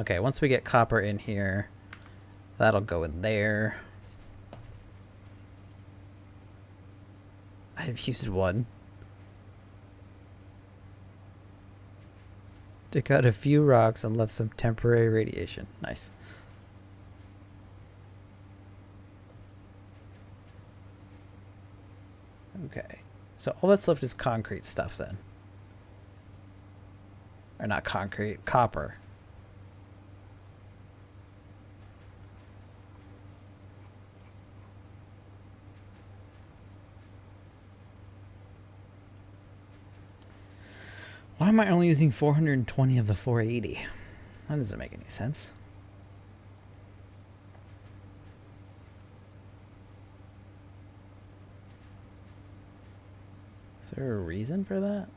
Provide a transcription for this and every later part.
Okay, once we get copper in here, that'll go in there. I've used one. Took out a few rocks and left some temporary radiation. Nice. Okay. So all that's left is concrete stuff then. Or not concrete, copper. Why am I only using 420 of the 480? That doesn't make any sense. Is there a reason for that?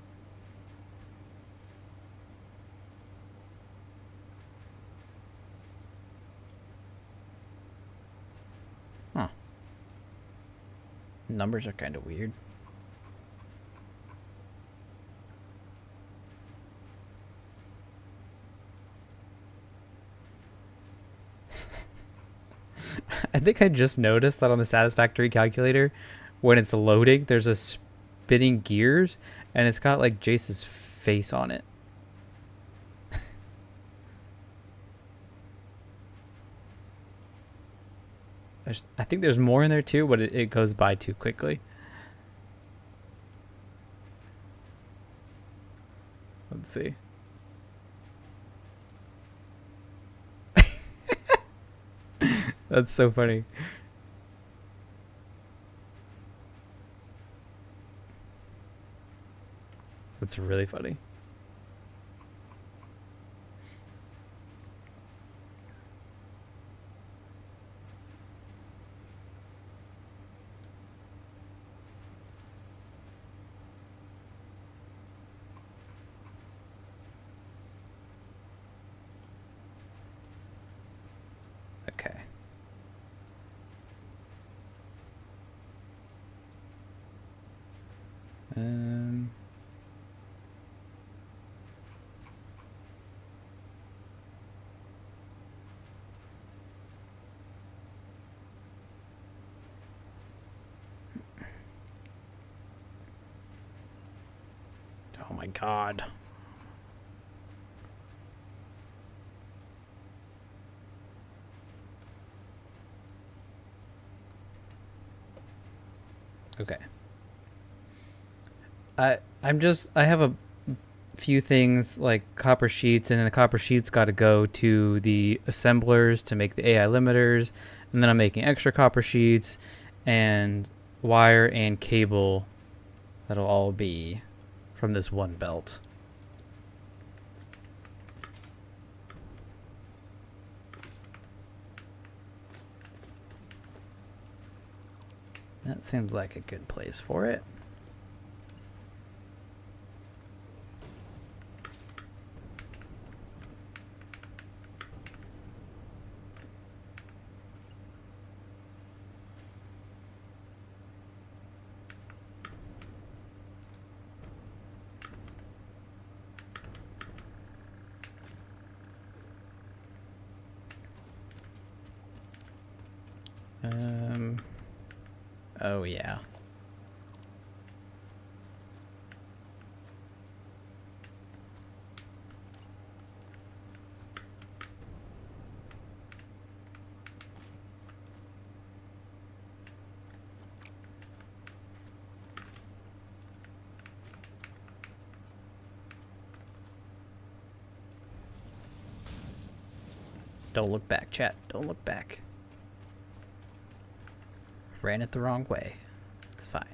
Huh. Numbers are kind of weird. I think I just noticed that on the Satisfactory calculator, when it's loading, there's a spinning gears, and it's got like Jace's face on it. I think there's more in there too, but it goes by too quickly. Let's see. That's so funny. That's really funny. Okay. Um. Oh my god. Okay. I have a few things like copper sheets, and then the copper sheets got to go to the assemblers to make the AI limiters, and then I'm making extra copper sheets and wire and cable that'll all be from this one belt. That seems like a good place for it. Oh yeah. Don't look back, chat. Don't look back. Ran it the wrong way. It's fine.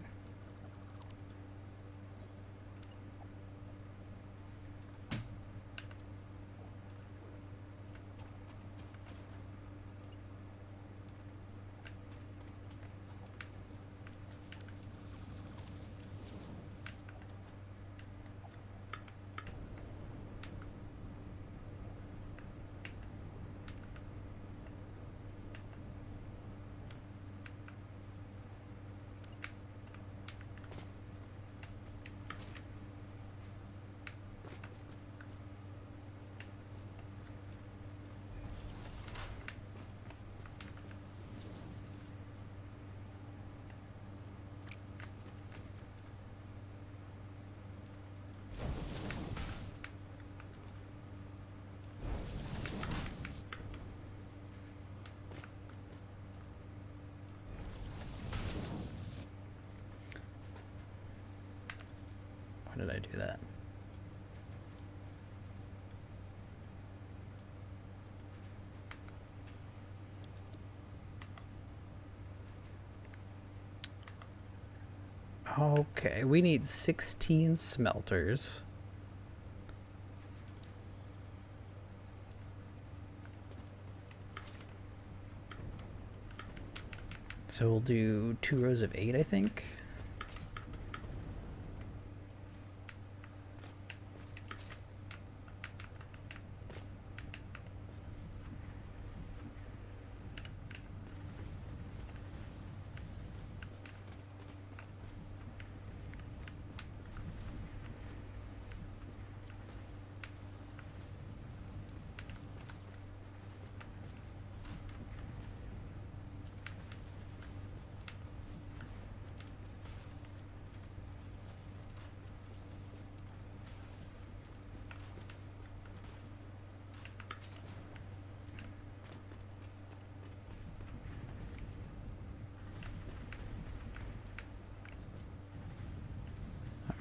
did I do that? Okay, we need 16 smelters. So we'll do 2 rows of 8, I think.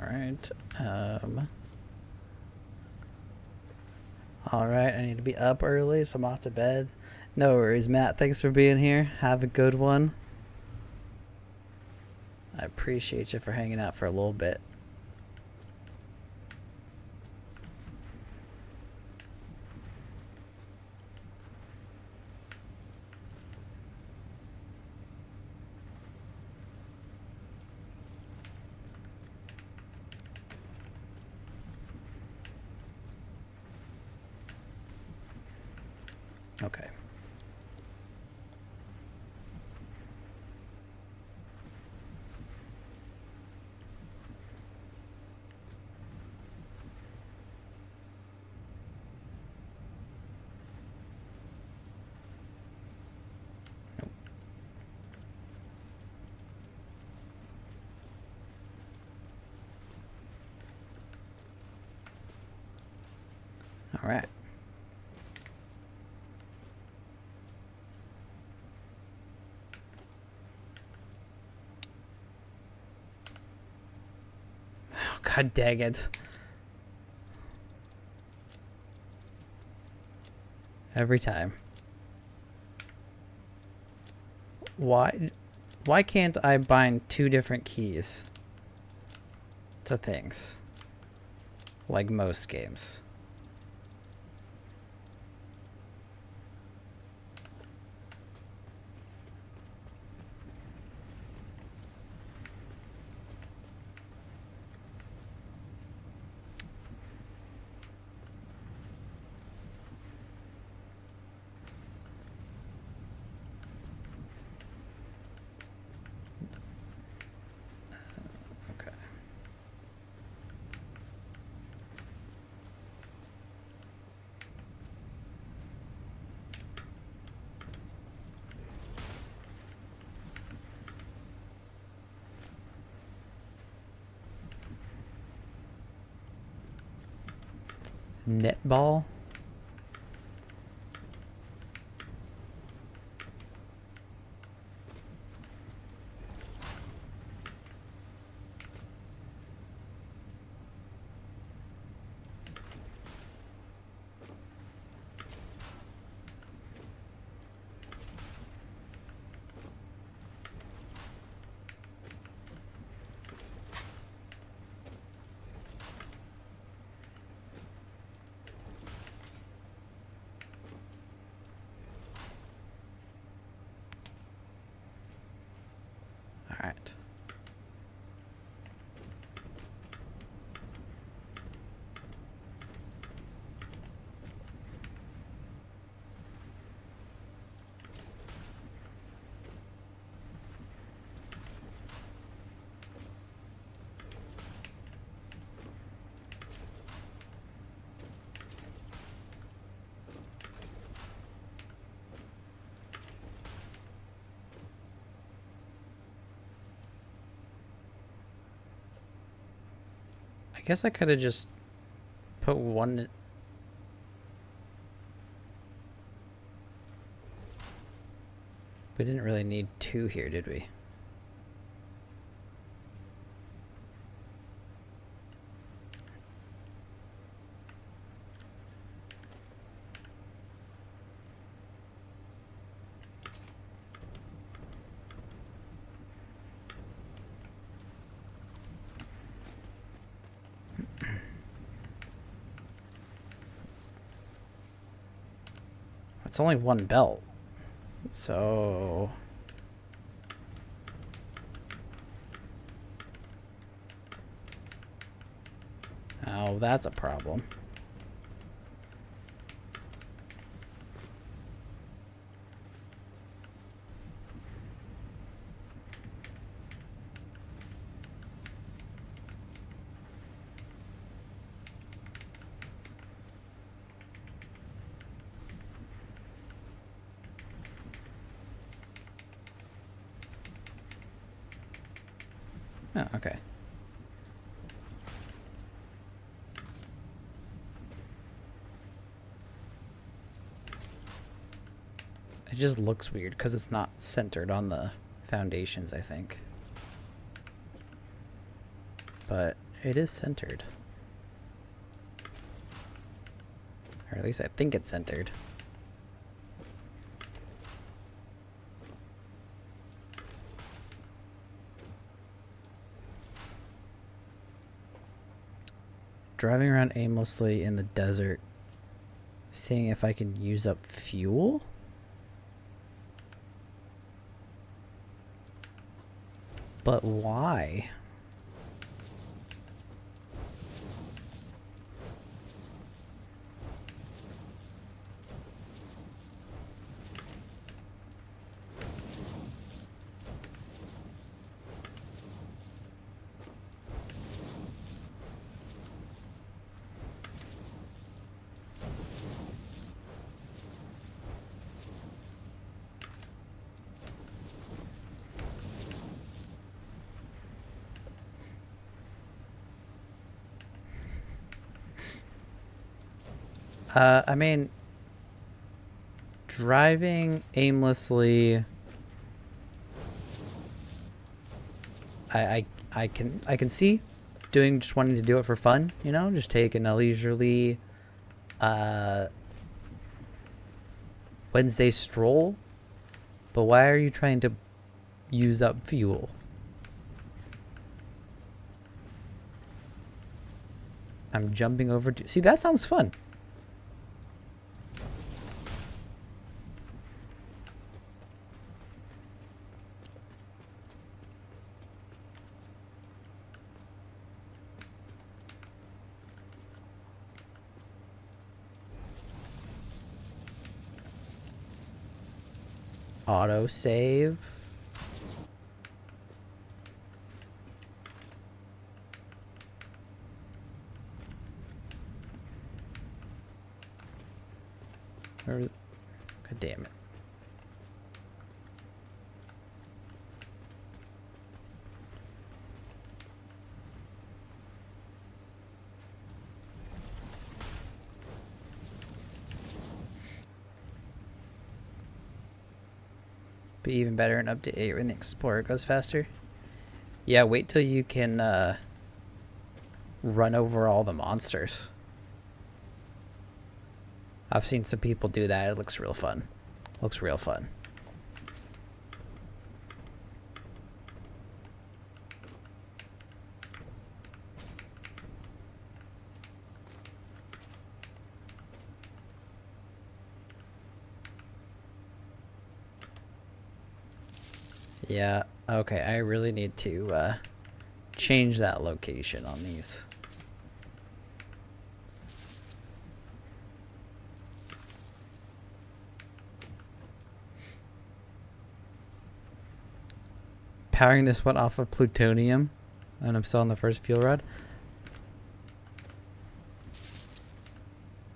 Alright, alright, I need to be up early, so I'm off to bed. No worries, Matt. Thanks for being here. Have a good one. I appreciate you for hanging out for a little bit. Okay. Nope. All right. Oh, God dang it. Every time. Why can't I bind 2 different keys to things? Like most games. Okay. Netball? All right. I guess I could have just put 1. We didn't really need 2 here, did we? It's only one belt. So... oh, that's a problem. Oh, okay. It just looks weird because it's not centered on the foundations, I think. But it is centered. Or at least I think it's centered. Driving around aimlessly in the desert, seeing if I can use up fuel? But why? I mean, driving aimlessly, I can see doing, just wanting to do it for fun, you know, just taking a leisurely Wednesday stroll. But why are you trying to use up fuel? I'm jumping over to... see, that sounds fun. Auto save. Where is... god damn it. Be even better in update 8 when the Explorer goes faster. Yeah, wait till you can run over all the monsters. I've seen some people do that. It looks real fun. Looks real fun. Yeah, okay, I really need to change that location on these. Powering this one off of plutonium, and I'm still on the first fuel rod.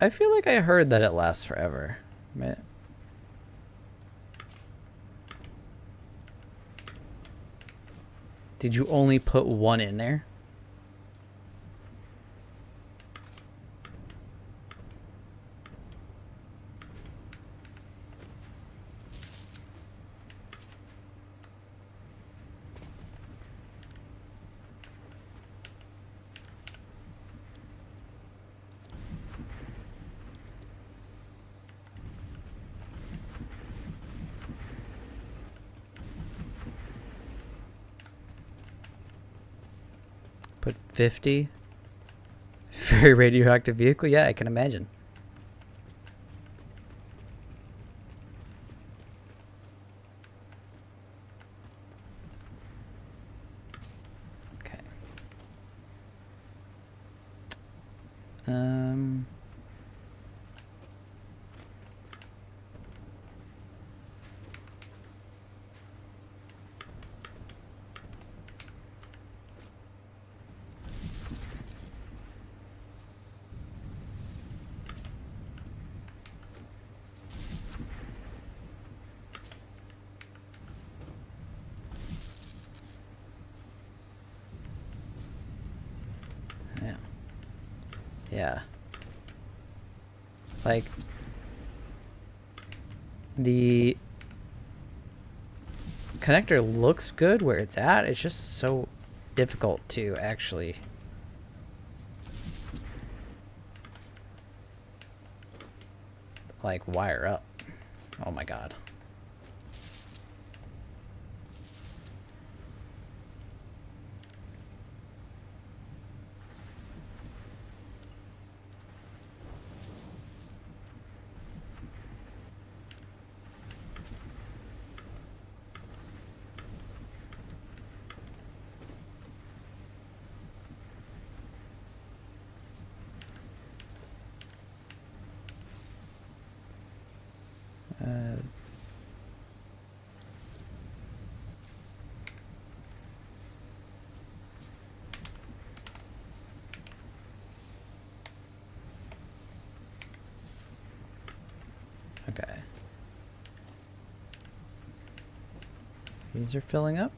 I feel like I heard that it lasts forever. Did you only put one in there? Put 50. Very radioactive vehicle? Yeah, I can imagine. Um. Yeah. Yeah. Like, the connector looks good where it's at. It's just so difficult to actually like wire up. Oh my god. Uh, okay. These are filling up.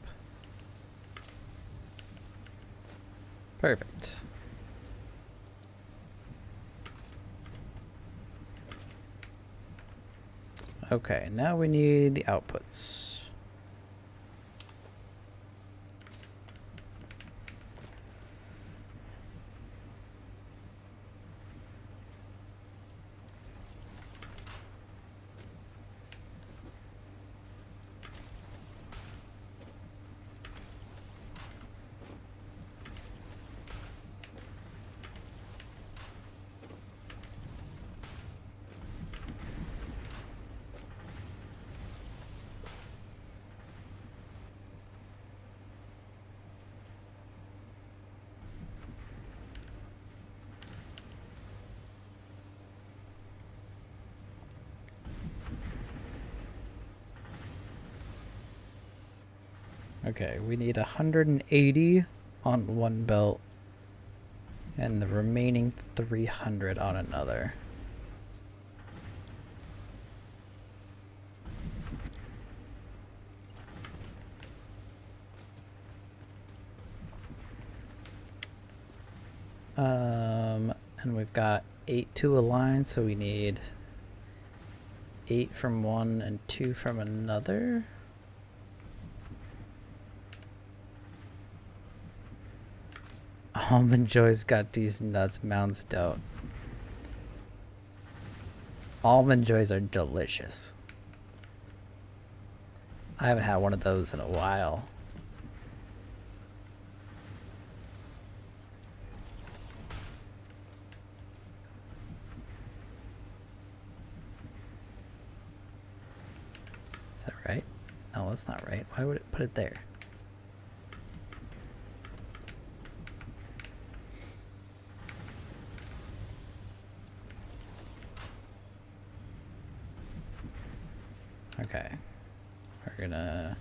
Perfect. Okay, now we need the outputs. Okay, we need 180 on one belt and the remaining 300 on another. And we've got 8 to align, so we need 8 from one and 2 from another. Almond Joy's got these nuts, Mounds don't. Almond Joys are delicious. I haven't had one of those in a while. Is that right? No, that's not right. Why would it put it there? Okay. We're gonna...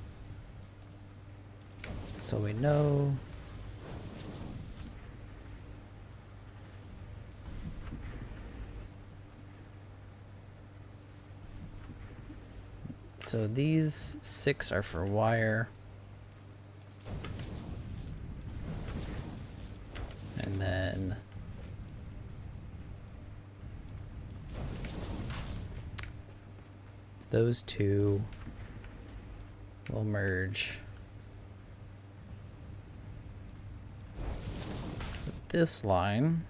So we know... So these 6 are for wire. And then... those 2 will merge with this line.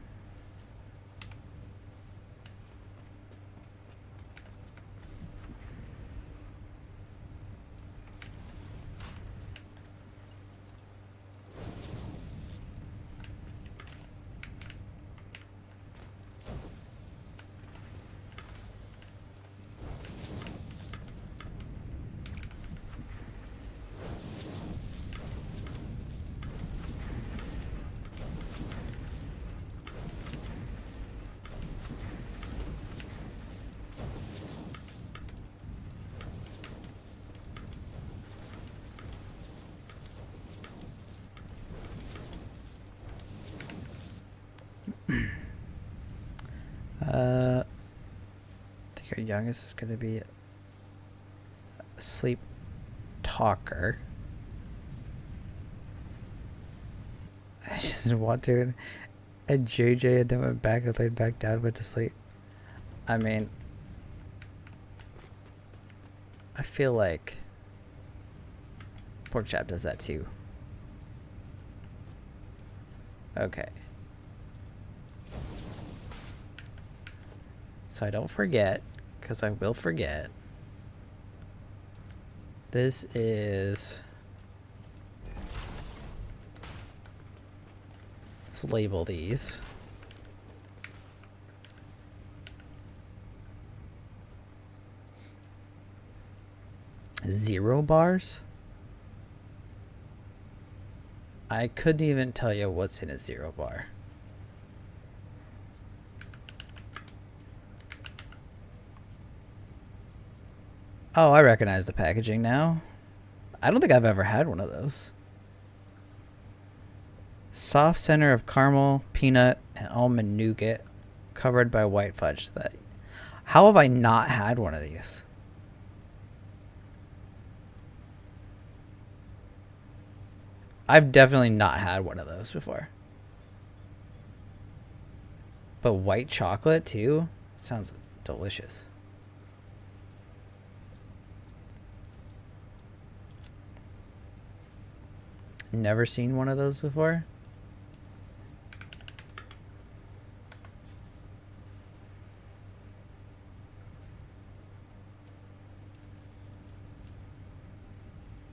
Your youngest is going to be a sleep talker. I just want to. And JJ and then went back and laid back down, went to sleep. I mean, I feel like Pork Chop does that too. Okay. So I don't forget, because I will forget. This is... Let's label these. Zero bars? I couldn't even tell you what's in a zero bar. Oh, I recognize the packaging now. I don't think I've ever had one of those. Soft center of caramel, peanut, and almond nougat covered by white fudge. How have I not had one of these? I've definitely not had one of those before. But white chocolate too? That sounds delicious. Never seen one of those before.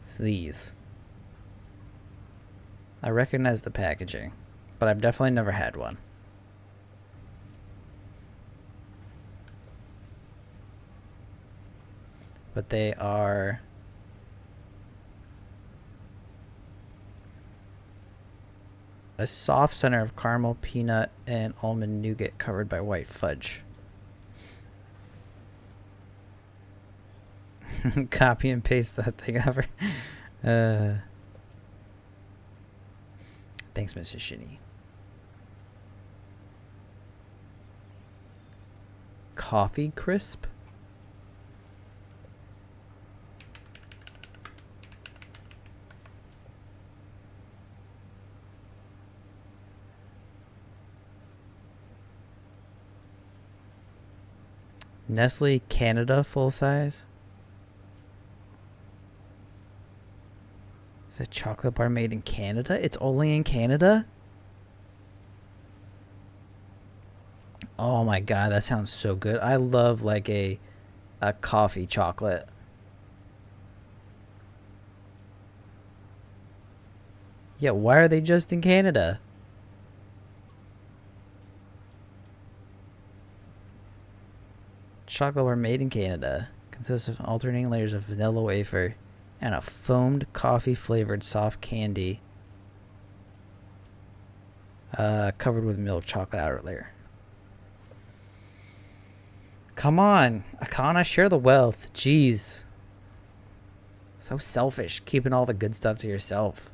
It's these. I recognize the packaging, but I've definitely never had one. But they are a soft center of caramel, peanut, and almond nougat covered by white fudge. Copy and paste that thing over. Thanks, Mrs. Shinny. Coffee crisp? Nestle Canada full size? Is a chocolate bar made in Canada? It's only in Canada? Oh my god, that sounds so good. I love like a coffee chocolate. Yeah, why are they just in Canada? Chocolate bar made in Canada. Consists of alternating layers of vanilla wafer and a foamed coffee flavored soft candy covered with milk chocolate outer layer. Come on, Akana, share the wealth. Jeez. So selfish, keeping all the good stuff to yourself.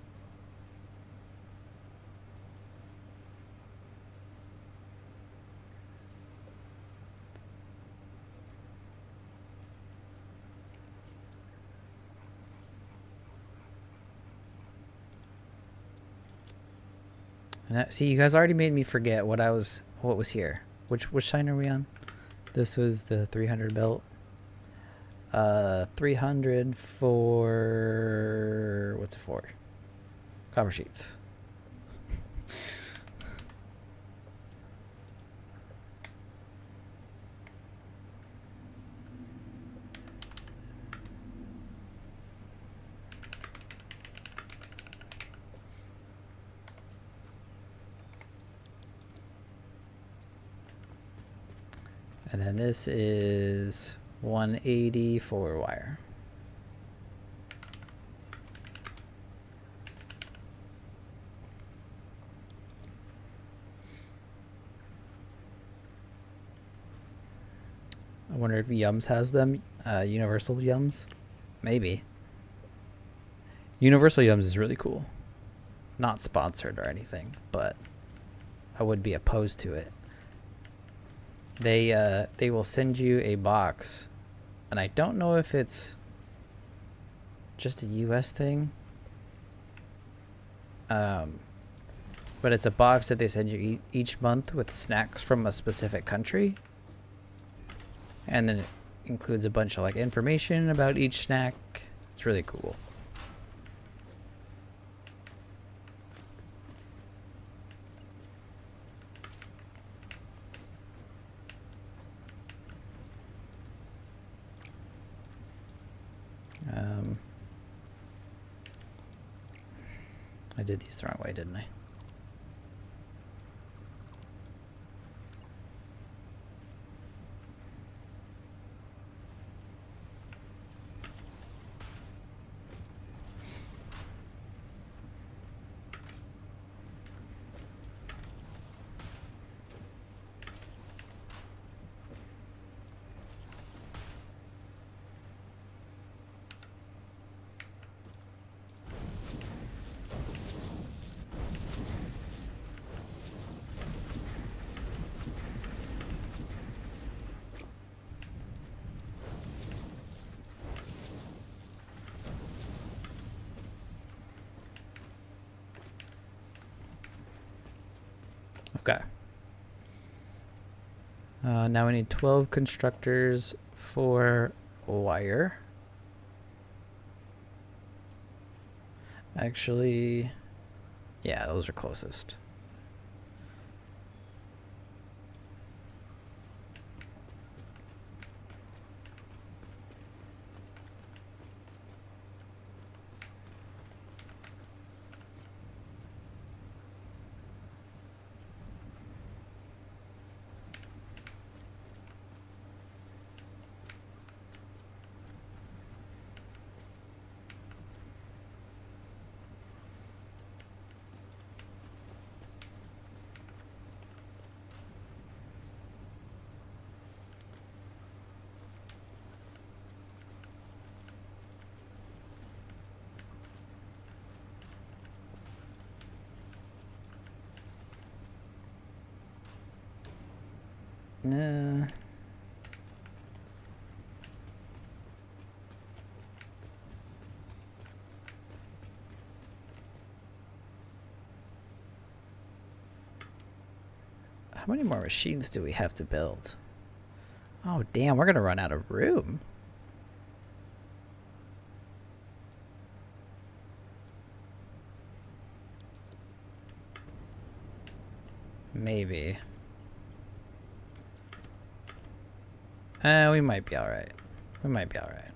And see, you guys already made me forget what was here. Which sign are we on? This was the 300 belt. 300 for... What's it for? Copper sheets. And then this is 180 for wire. I wonder if Yums has them. Universal Yums? Maybe. Universal Yums is really cool. Not sponsored or anything, but I would be opposed to it. they will send you a box, and I don't know if it's just a US thing. But it's a box that they send you each month with snacks from a specific country. And then it includes a bunch of like information about each snack. It's really cool. I did these the wrong way, didn't I? Okay. Now we need 12 constructors for wire. Actually, yeah, those are closest. Nah. How many more machines do we have to build? Oh, damn, we're gonna run out of room. Maybe. We might be alright. We might be alright.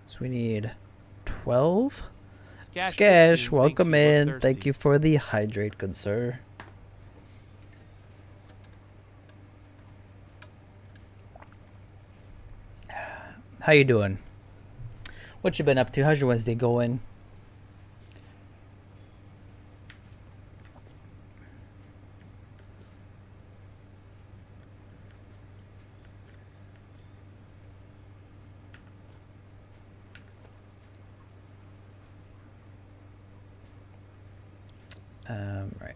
So we need 12? Skash, welcome in. Thank you for the hydrate, good sir. How you doing? What you been up to? How's your Wednesday going? Right.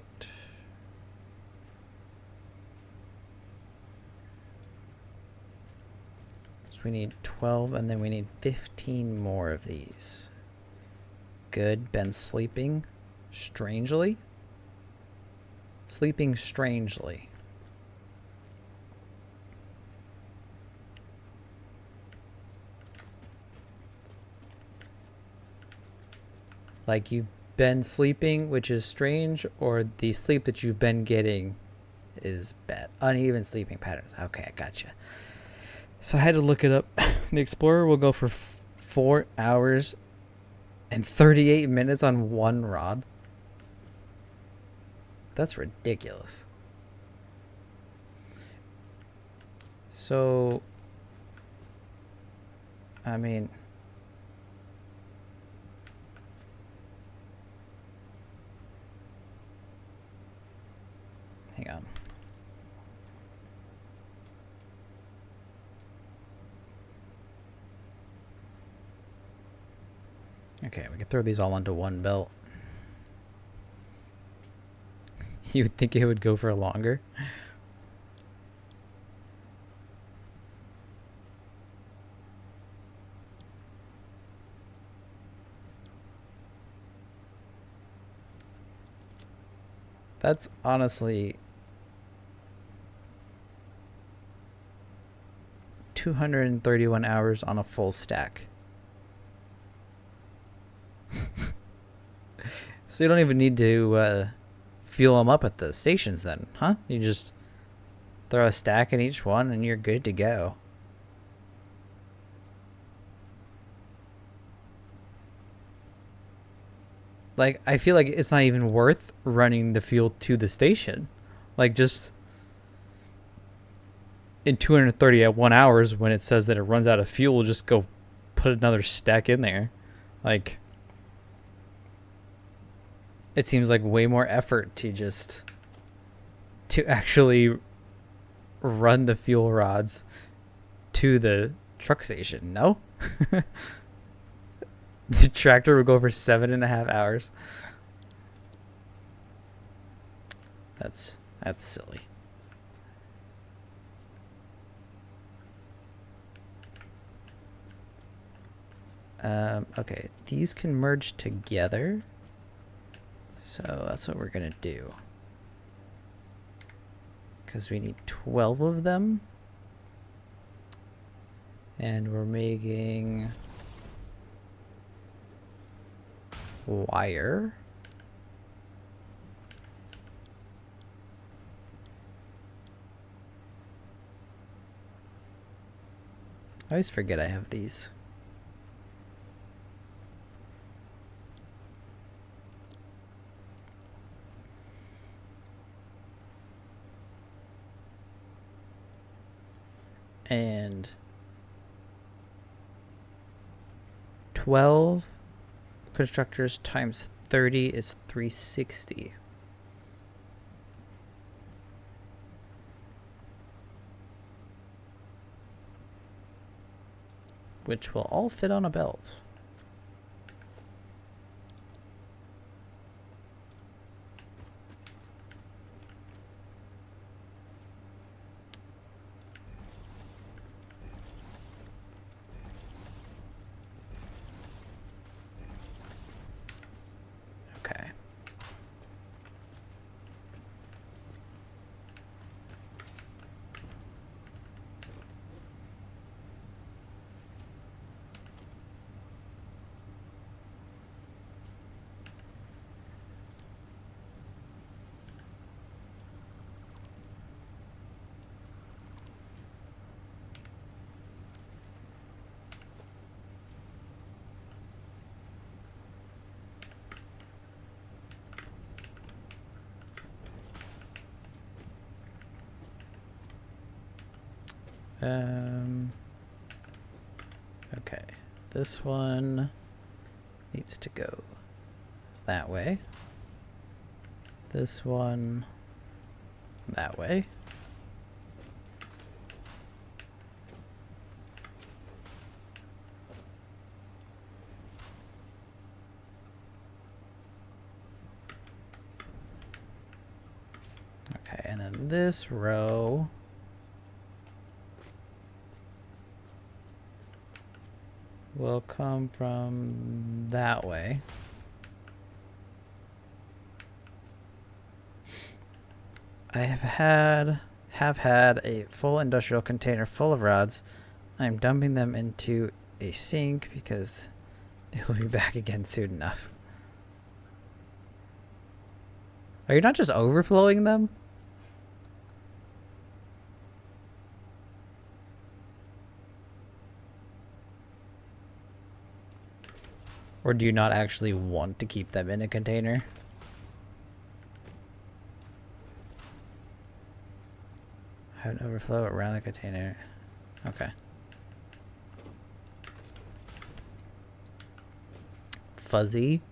So we need 12, and then we need 15 more of these. Good. Ben's sleeping strangely. Sleeping strangely. Like you've been sleeping, which is strange, or the sleep that you've been getting is bad. Uneven sleeping patterns. Okay, I gotcha. So I had to look it up. The Explorer will go for 4 hours and 38 minutes on one rod. That's ridiculous. So, I mean, hang on. Okay, we can throw these all onto one belt. You would think it would go for longer. That's honestly 231 hours on a full stack. So you don't even need to fuel them up at the stations then, huh? You just throw a stack in each one and you're good to go. Like, I feel like it's not even worth running the fuel to the station. Like, just in 231 hours when it says that it runs out of fuel, just go put another stack in there. Like, it seems like way more effort to actually run the fuel rods to the truck station. No? The tractor would go for 7.5 hours. That's silly. Okay, these can merge together. So that's what we're gonna do. Because we need 12 of them. And we're making wire. I always forget I have these. And 12 constructors times 30 is 360. Which will all fit on a belt. Okay. Okay, this one needs to go that way. This one that way. Okay, and then this row will come from that way. I have had a full industrial container full of rods. I'm dumping them into a sink because they will be back again soon enough. Are you not just overflowing them? Or do you not actually want to keep them in a container? Have an overflow around the container. Okay. Fuzzy.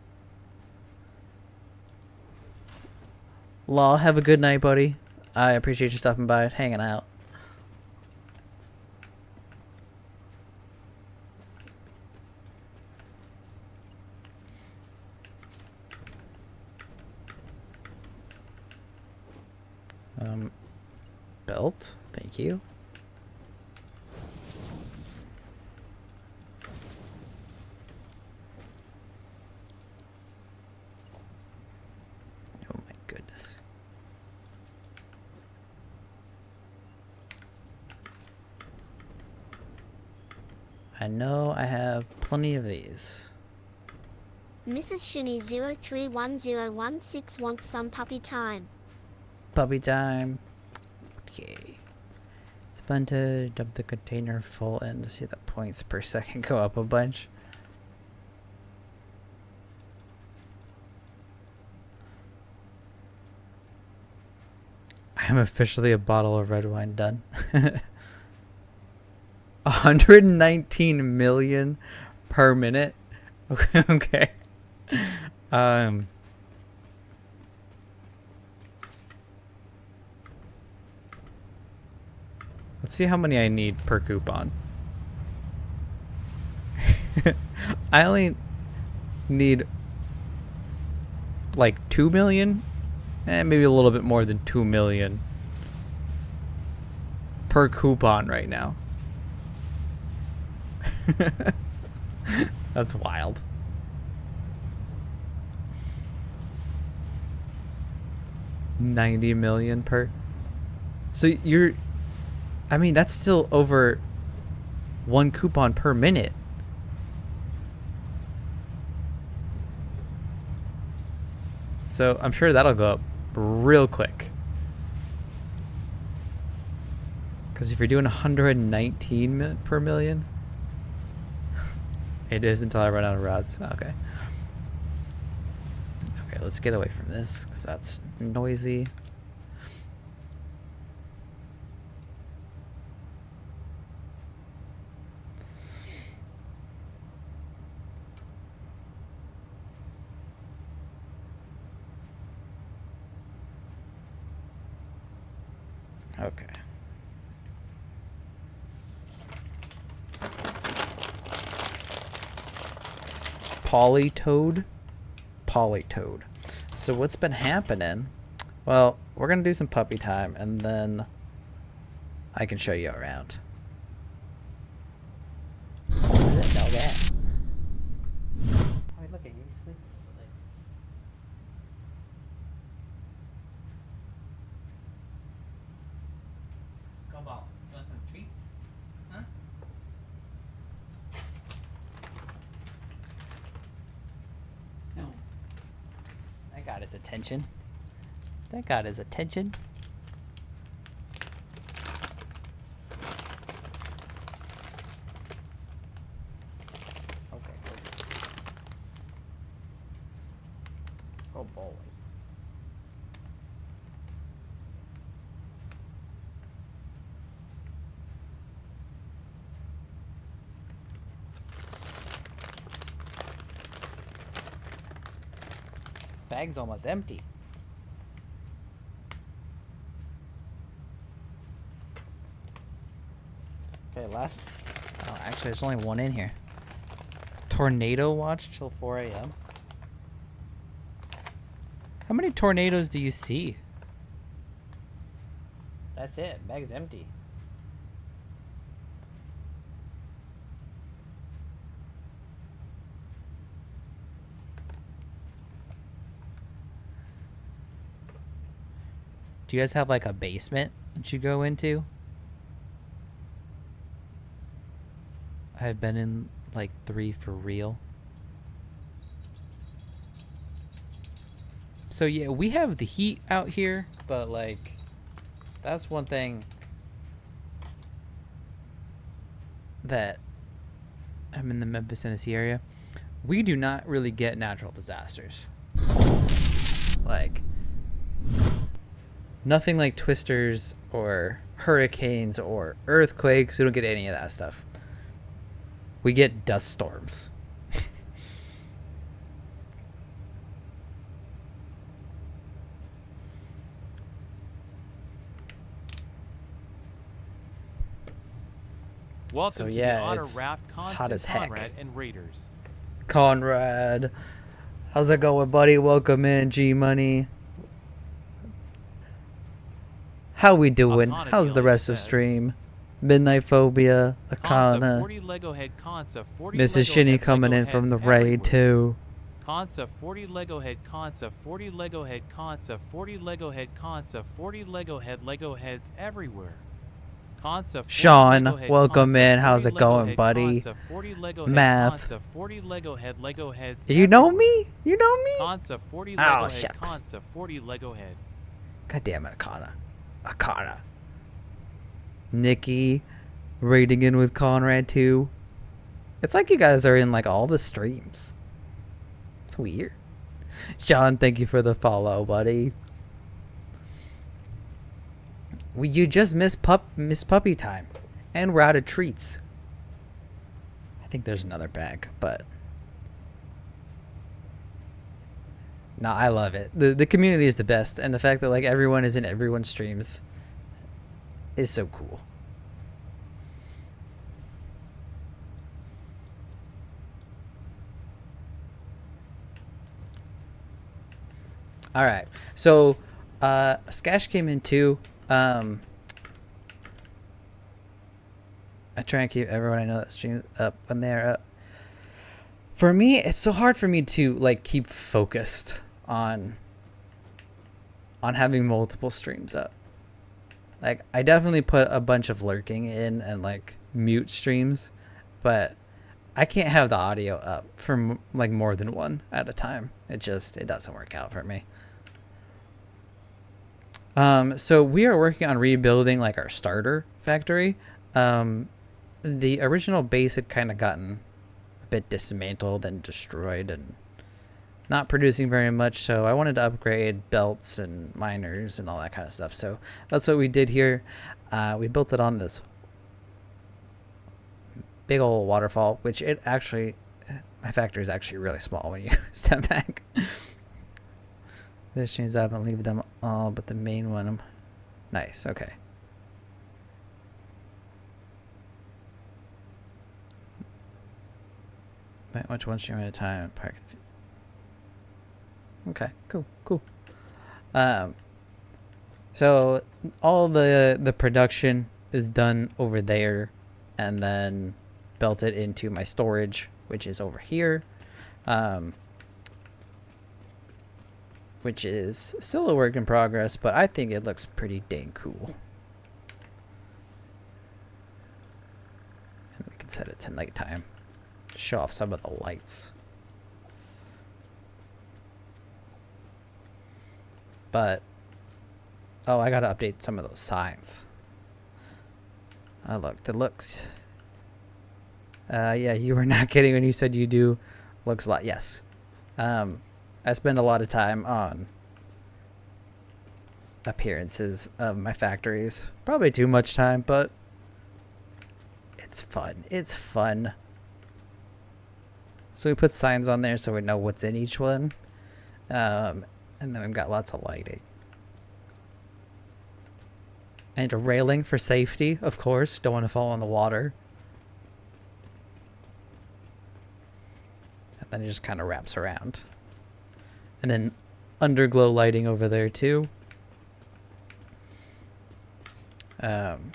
Law, have a good night, buddy. I appreciate you stopping by and hanging out. Belt. Thank you. Oh my goodness. I know I have plenty of these. Mrs. Shini031016 wants some puppy time. Puppy time. Okay. It's fun to dump the container full and to see the points per second go up a bunch. I am officially a bottle of red wine done. 119 million per minute. Okay. Let's see how many I need per coupon. I only need like 2 million, and maybe a little bit more than 2 million per coupon right now. That's wild. $90 million per. So you're, I mean, that's still over 1 coupon per minute. So I'm sure that'll go up real quick. Because if you're doing 119 per million, it is until I run out of rods. Okay. Okay, let's get away from this because that's noisy. Okay. Polytoad. So what's been happening? Well, we're gonna do some puppy time and then I can show you around. Oh, look at you sleep. Gumball, you want some treats? Huh? No. I got his attention. That got his attention. Okay. Oh boy. Bag's almost empty. Okay, left. Oh, actually, there's only one in here. Tornado watch till 4 a.m. How many tornadoes do you see? That's it. Bag's empty. Do you guys have like a basement that you go into? I've been in like 3 for real. So yeah, we have the heat out here, but like that's one thing that I'm in the Memphis, Tennessee area. We do not really get natural disasters. Like nothing like twisters or hurricanes or earthquakes. We don't get any of that stuff. We get dust storms. Welcome So to yeah, the Honor it's Raft Constant hot as heck. Conrad and Raiders. Conrad, how's it going, buddy? Welcome in, G Money. How we doing? Akana How's the Gilly rest of says, stream? Midnight Phobia, Consa Akana, 40 Lego head, Consa 40 Mrs. Lego Shinny head, coming Lego in from heads the raid everywhere. too. Consa 40 Lego head, Consa 40 Lego head, Consa 40 Lego head, Consa 40 Lego head, Lego heads everywhere. Consa 40 Sean, Lego head, welcome Consa in. How's 40 it Lego going, head, buddy? Consa 40 Lego Math. head, Consa 40 Lego head, Lego heads You know everywhere. me? You know me? Consa 40 Oh, Lego head, shucks. Consa 40 Lego head. God damn it, Akana. Akana. Nikki raiding in with Conrad too. It's like you guys are in like all the streams. It's weird. Sean, thank you for the follow, buddy. You just missed puppy time. And we're out of treats. I think there's another bag, but no, I love it. The community is the best, and the fact that like everyone is in everyone's streams is so cool. All right, so Skash came in too. I try and keep everyone I know that streams up when they're up. For me, it's so hard for me to like keep focused on having multiple streams up. Like I definitely put a bunch of lurking in and like mute streams, but I can't have the audio up for like more than one at a time. It doesn't work out for me. So we are working on rebuilding like our starter factory. The original base had kind of gotten a bit dismantled and destroyed and not producing very much, so I wanted to upgrade belts and miners and all that kind of stuff. So that's what we did here. We built it on this big old waterfall, which my factory is actually really small when you step back. This changes up and leave them all but the main one. Nice, okay. Which one stream at a time? Okay, cool. So all the production is done over there, and then belted into my storage, which is over here, which is still a work in progress, but I think it looks pretty dang cool. And we can set it to nighttime to show off some of the lights. But oh, I gotta update some of those signs. Oh look, the looks. Yeah, you were not kidding when you said you do looks a lot. Yes. I spend a lot of time on appearances of my factories. Probably too much time, but it's fun. It's fun. So we put signs on there so we know what's in each one. And then we've got lots of lighting. And a railing for safety, of course. Don't want to fall in the water. And then it just kind of wraps around. And then underglow lighting over there too. And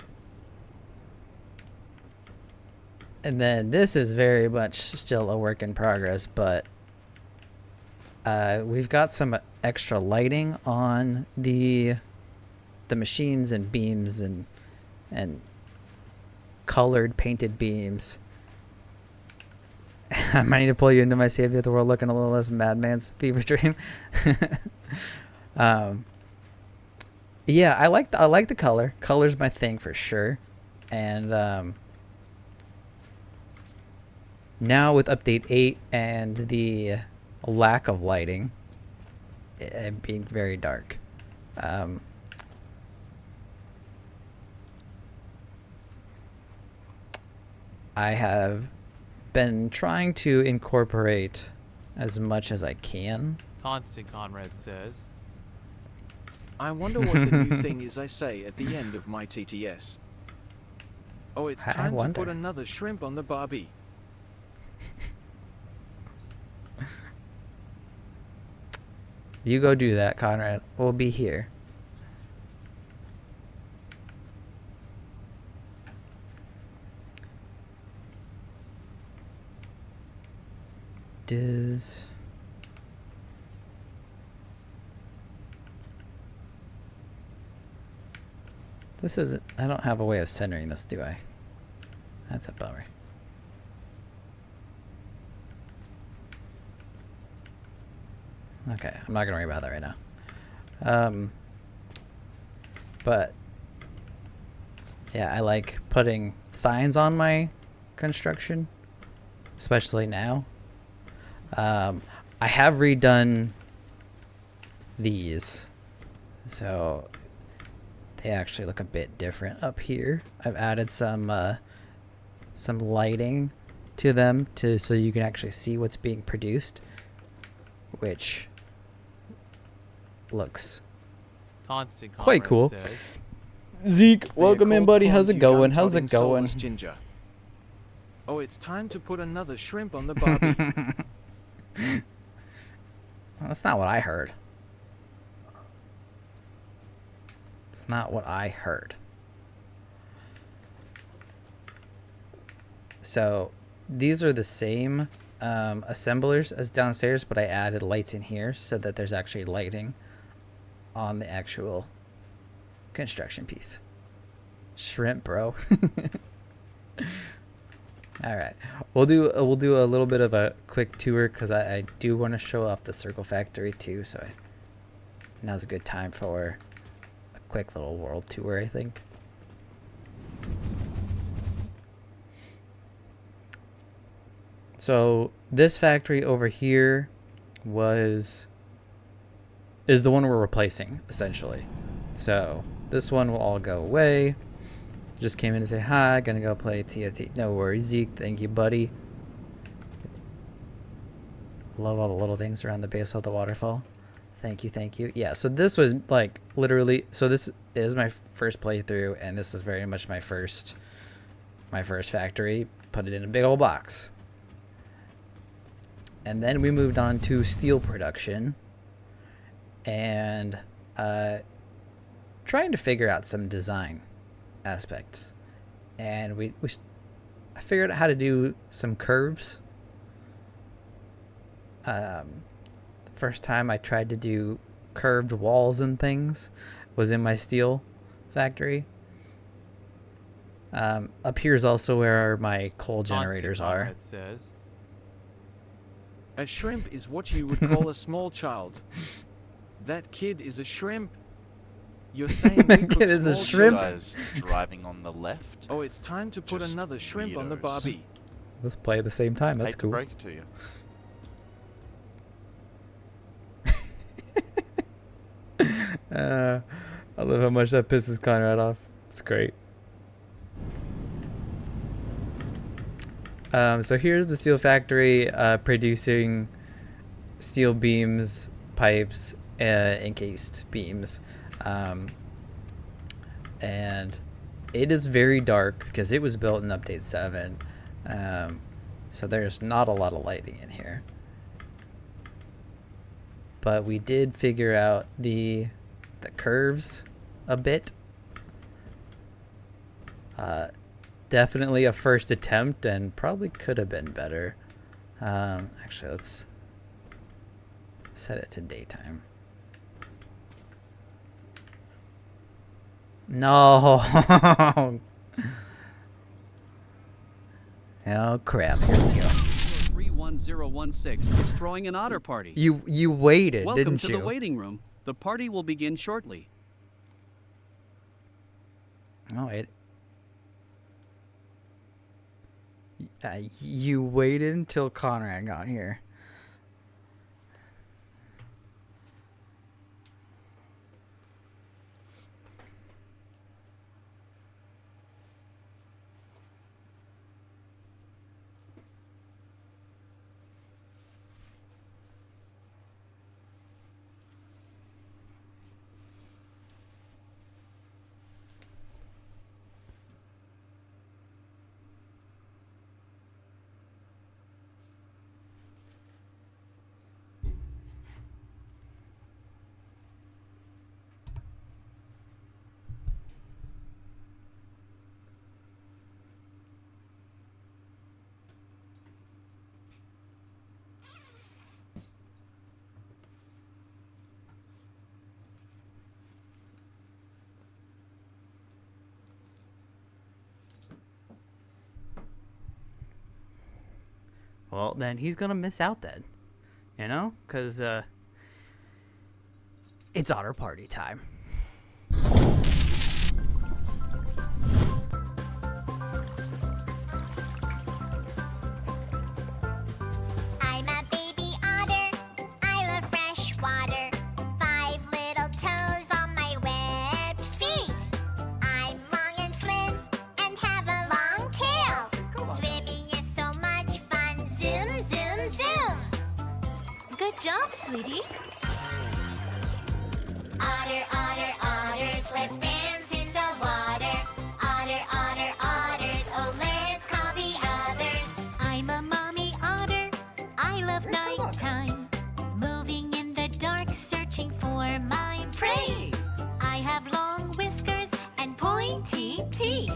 then this is very much still a work in progress, but we've got some extra lighting on the machines and beams and colored painted beams. I might need to pull you into my CFP of the world looking a little less Madman's fever dream. Yeah, I like the color. Color's my thing for sure. And now with update 8 and the lack of lighting and being very dark, I have been trying to incorporate as much as I can. Constant Conrad says, I wonder what the new thing is I say at the end of my TTS. Oh, it's I time to wonder. put another shrimp on the barbie. You go do that, Conrad. We'll be here. is. This isn't. I don't have a way of centering this, do I? That's a bummer. Okay, I'm not gonna worry about that right now. But yeah, I like putting signs on my construction, especially now. I have redone these, so they actually look a bit different up here. I've added some lighting to them so you can actually see what's being produced, which looks Constant quite Comrade cool. says, Zeke, They're welcome in, called buddy. How's prawns, it you going? How's it gun-toting going? soulless ginger. Oh, it's time to put another shrimp on the barbie. That's not what I heard. It's not what I heard. So these are the same assemblers as downstairs, but I added lights in here so that there's actually lighting on the actual construction piece. Shrimp, bro. All right, we'll do a little bit of a quick tour because I do want to show off the Circle Factory too. So now's a good time for a quick little world tour, I think. So this factory over here is the one we're replacing essentially. So this one will all go away. Just came in to say hi. Gonna go play TFT. No worries, Zeke. Thank you, buddy. Love all the little things around the base of the waterfall. Thank you, thank you. Yeah, so this was like literally. So this is my first playthrough, and this is very much my first factory. Put it in a big old box, and then we moved on to steel production, and trying to figure out some design aspects, and I figured out how to do some curves. The first time I tried to do curved walls and things was in my steel factory. Up here is also where my coal generators Constant are. Comrade says, A shrimp is what you would call a small child. That kid is a shrimp. You're saying we That cook kid is a small shrimp? You guys driving on the left. Oh, it's time to put Just another shrimp on the weirdos. barbie. Let's play at the same time. That's Hate cool. to break it to you. I love how much that pisses Conrad off. It's great. So here's the steel factory producing steel beams, pipes, encased beams. And it is very dark because it was built in Update 7. So there's not a lot of lighting in here. But we did figure out the curves a bit. Definitely a first attempt and probably could have been better. Actually, let's set it to daytime. No. Oh crap! Here we go. 31016 destroying an otter party. You waited, Welcome didn't to you? the waiting room. The party will begin shortly. Oh, you waited until Conrad got here. well, then he's gonna miss out then. You know? Because, it's otter party time. I'm a baby otter. I love fresh water. 5 little toes on my webbed feet. I'm long and slim and have a long tail. Swimming is so much fun. Zoom, zoom, zoom. Good job, sweetie. Otter, otter, otters, let's dance in the water. Otter, otter, otters, oh let's copy others. I'm a mommy otter. I love nighttime. Moving in the dark, searching for my prey. I have long whiskers and pointy teeth.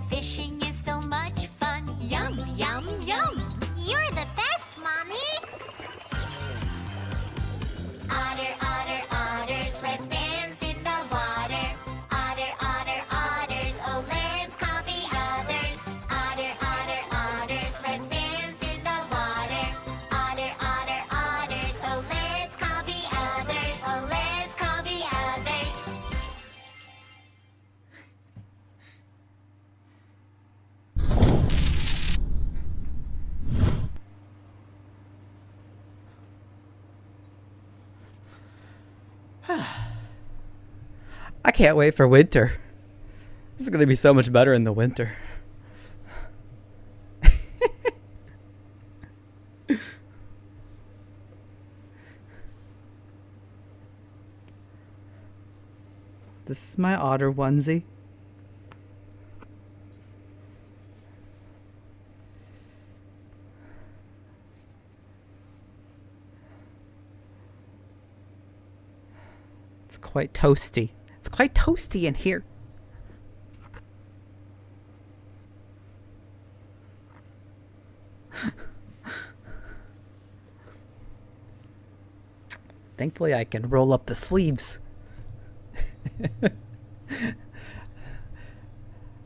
Fishing is so much fun. Yum, yum, yum. You're the best, Mommy! Otter, otter, otters, let's dance in the water. Otter, otter, otters, oh let's copy others. Otter, otter, otters, let's dance in the water. Otter, otter, otters, oh let's copy others. Oh let's copy others. I can't wait for winter. This is going to be so much better in the winter. This is my otter onesie. It's quite toasty. It's quite toasty in here. Thankfully, I can roll up the sleeves.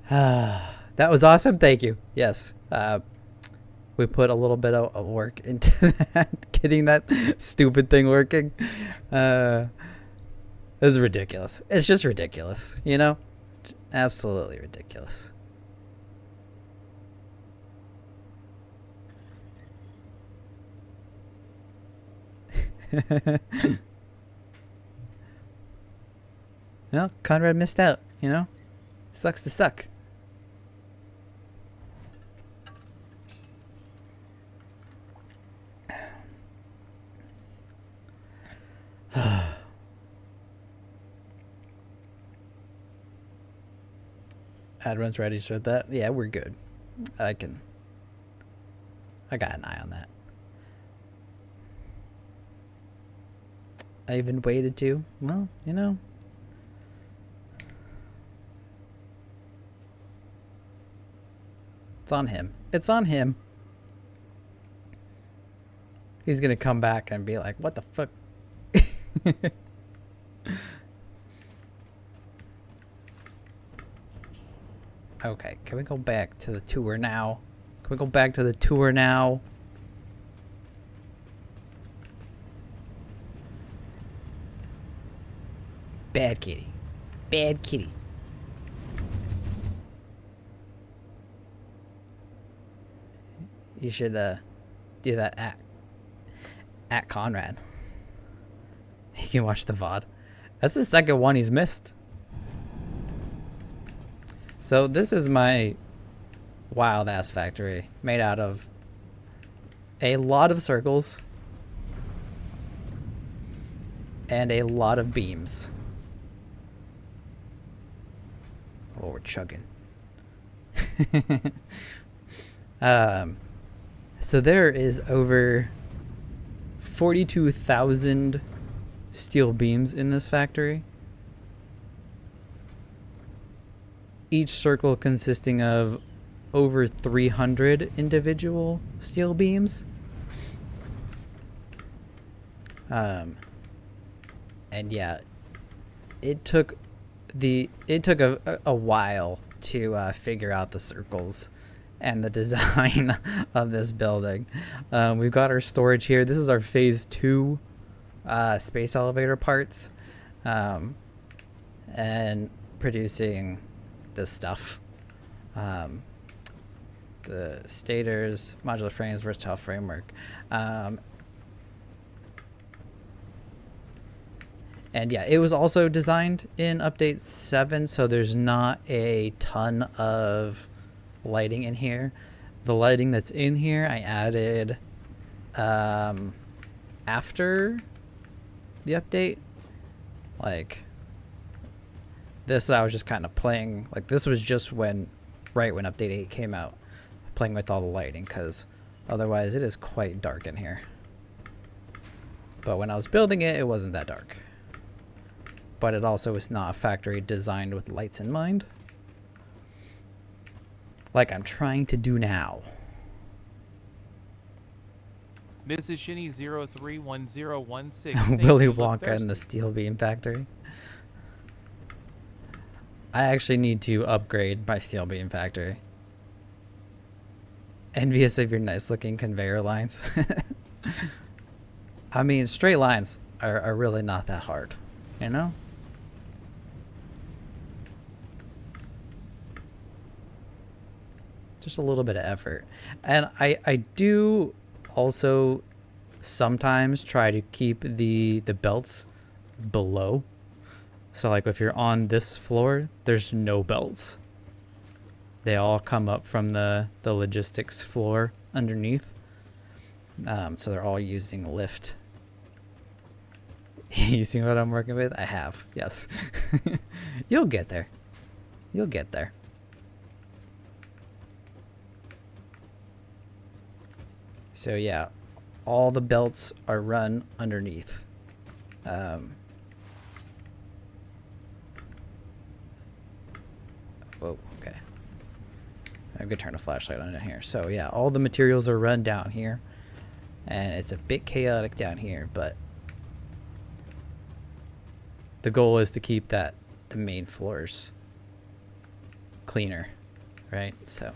That was awesome. Thank you. Yes. We put a little bit of work into that, getting that stupid thing working. This is ridiculous. It's just ridiculous, you know? Absolutely ridiculous. Well, Conrad missed out, you know? Sucks to suck. Adron's registered that. Yeah, we're good. I got an eye on that. I even waited to. Well, you know. It's on him. It's on him. He's gonna come back and be like, what the fuck? Okay, can we go back to the tour now? Can we go back to the tour now? Bad kitty. Bad kitty. You should do that at Conrad. He can watch the VOD. That's the second one he's missed. So this is my wild ass factory made out of a lot of circles and a lot of beams. Oh, we're chugging. So there is over 42,000 steel beams in this factory. Each circle consisting of over 300 individual steel beams. And yeah, it took a while to figure out the circles and the design of this building. We've got our storage here. This is our phase 2 space elevator parts, and producing this stuff. The stators, modular frames, versatile framework. And yeah, it was also designed in update 7, so there's not a ton of lighting in here. The lighting that's in here I added after the update. Like this, I was just kind of playing, like this was just right when update 8 came out, playing with all the lighting, because otherwise it is quite dark in here. But when I was building it, it wasn't that dark. But it also is not a factory designed with lights in mind, like I'm trying to do now. Mrs. Shinny 031016. Willy Wonka and the Steel Beam Factory. I actually need to upgrade my Steel Beam Factory. Envious of your nice looking conveyor lines. I mean, straight lines are really not that hard, you know? Just a little bit of effort. And I do also sometimes try to keep the belts below. So like if you're on this floor, there's no belts. They all come up from the logistics floor underneath. So they're all using lift. You see what I'm working with? I have, yes. You'll get there. You'll get there. So yeah, all the belts are run underneath. Whoa, okay. I'm gonna turn a flashlight on in here. So yeah, all the materials are run down here, and it's a bit chaotic down here, but the goal is to keep the main floors cleaner, right? So.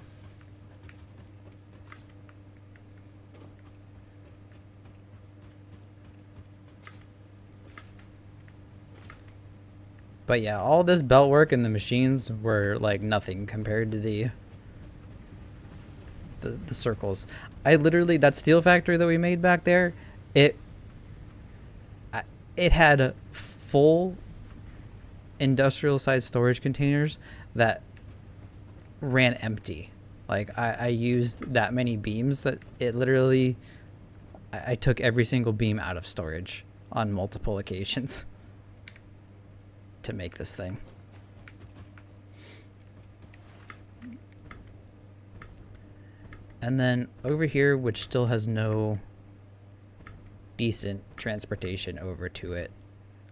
But yeah, all this belt work and the machines were like nothing compared to the circles. I literally, that steel factory that we made back there, it had full industrial size storage containers that ran empty. Like I used that many beams that it literally, I took every single beam out of storage on multiple occasions to make this thing. And then over here, which still has no decent transportation over to it,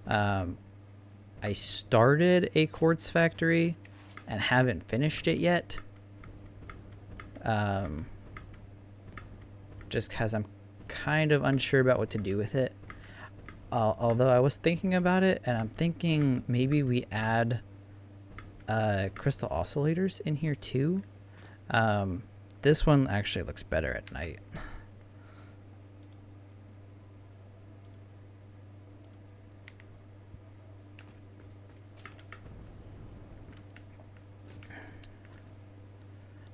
I started a quartz factory and haven't finished it yet, just because I'm kind of unsure about what to do with it. Although I was thinking about it, and I'm thinking maybe we add crystal oscillators in here too. This one actually looks better at night.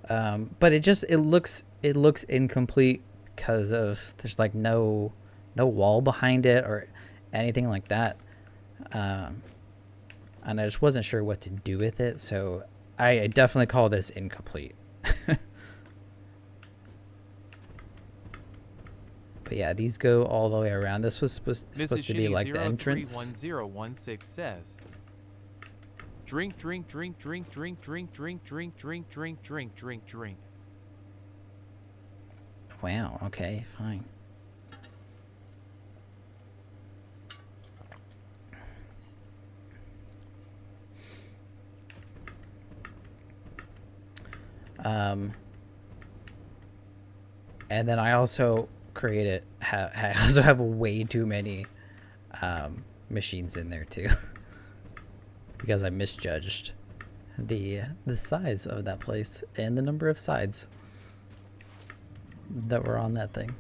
But it looks incomplete because of there's like no wall behind it or anything like that, and I just wasn't sure what to do with it, so I definitely call this incomplete. But yeah, these go all the way around. This was supposed to be like the entrance. 1016 says, drink, drink, drink, drink, drink, drink, drink, drink, drink, drink, drink, drink, drink. Wow, okay, fine. And then I also created, I also have way too many machines in there too, because I misjudged the size of that place and the number of sides. that were on that thing.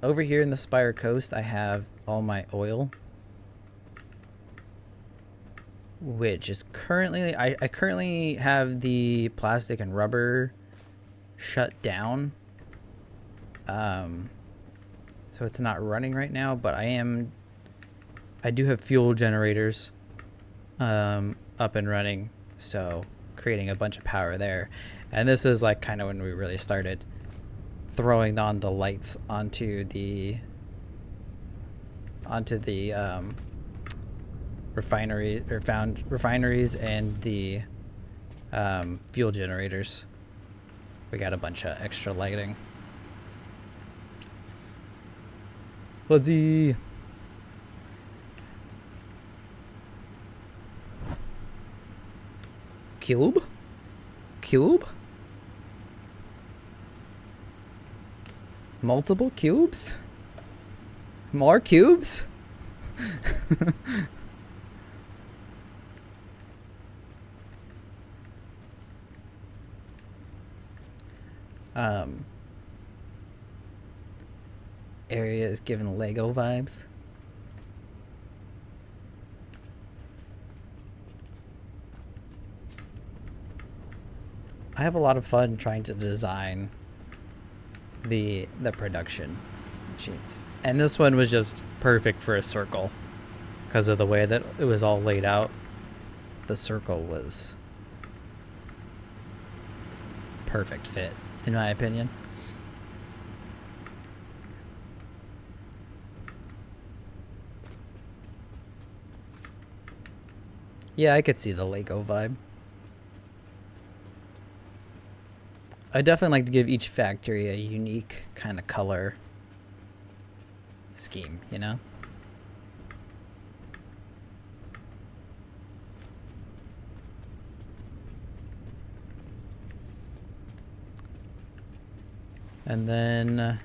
Over here in the Spire Coast, I have all my oil, which is currently, I currently have the plastic and rubber shut down. So it's not running right now, but I do have fuel generators up and running, so creating a bunch of power there. And this is like kind of when we really started throwing on the lights onto the refineries and the fuel generators. We got a bunch of extra lighting. Fuzzy. Cube? Cube? Multiple cubes? More cubes? Area is giving Lego vibes. I have a lot of fun trying to design the production machines, and this one was just perfect for a circle because of the way that it was all laid out. The circle was perfect fit, in my opinion. Yeah, I could see the Lego vibe. I definitely like to give each factory a unique kind of color scheme, you know? And then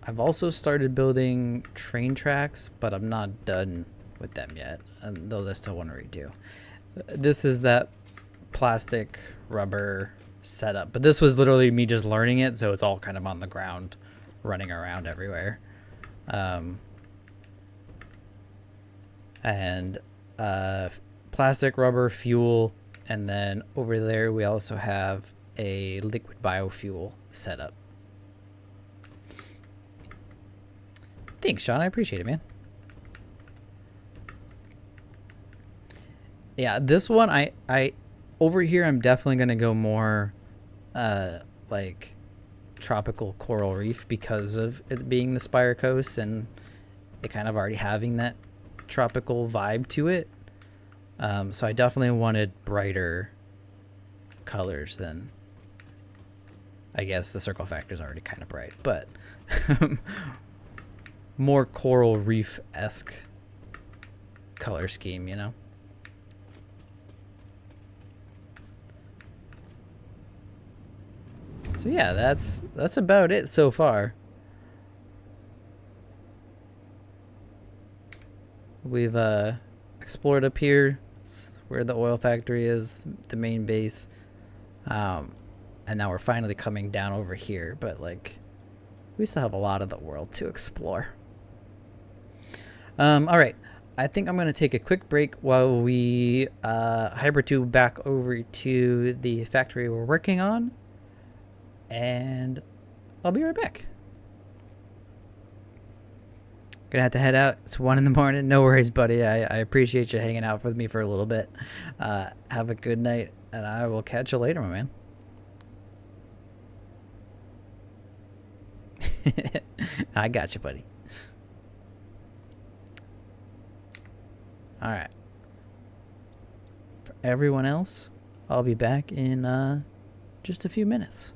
I've also started building train tracks, but I'm not done with them yet, and those I still want to redo. This is that plastic rubber setup, but this was literally me just learning it, so it's all kind of on the ground, running around everywhere. And plastic, rubber, fuel, and then over there we also have a liquid biofuel setup. Thanks, Sean. I appreciate it, man. Yeah, this one I over here I'm definitely gonna go more like tropical coral reef because of it being the Spire Coast and it kind of already having that tropical vibe to it. So I definitely wanted brighter colors than, I guess the circle factor is already kind of bright, but more coral reef-esque color scheme, you know? So yeah, that's about it so far. We've explored up here. It's where the oil factory is, the main base. And now we're finally coming down over here, but like we still have a lot of the world to explore. All right, I think I'm gonna take a quick break while we hypertube back over to the factory we're working on, and I'll be right back. Gonna have to head out. It's 1 in the morning. No worries, buddy. I appreciate you hanging out with me for a little bit. Have a good night, and I will catch you later, my man. I got you, buddy. All right. For everyone else, I'll be back in just a few minutes.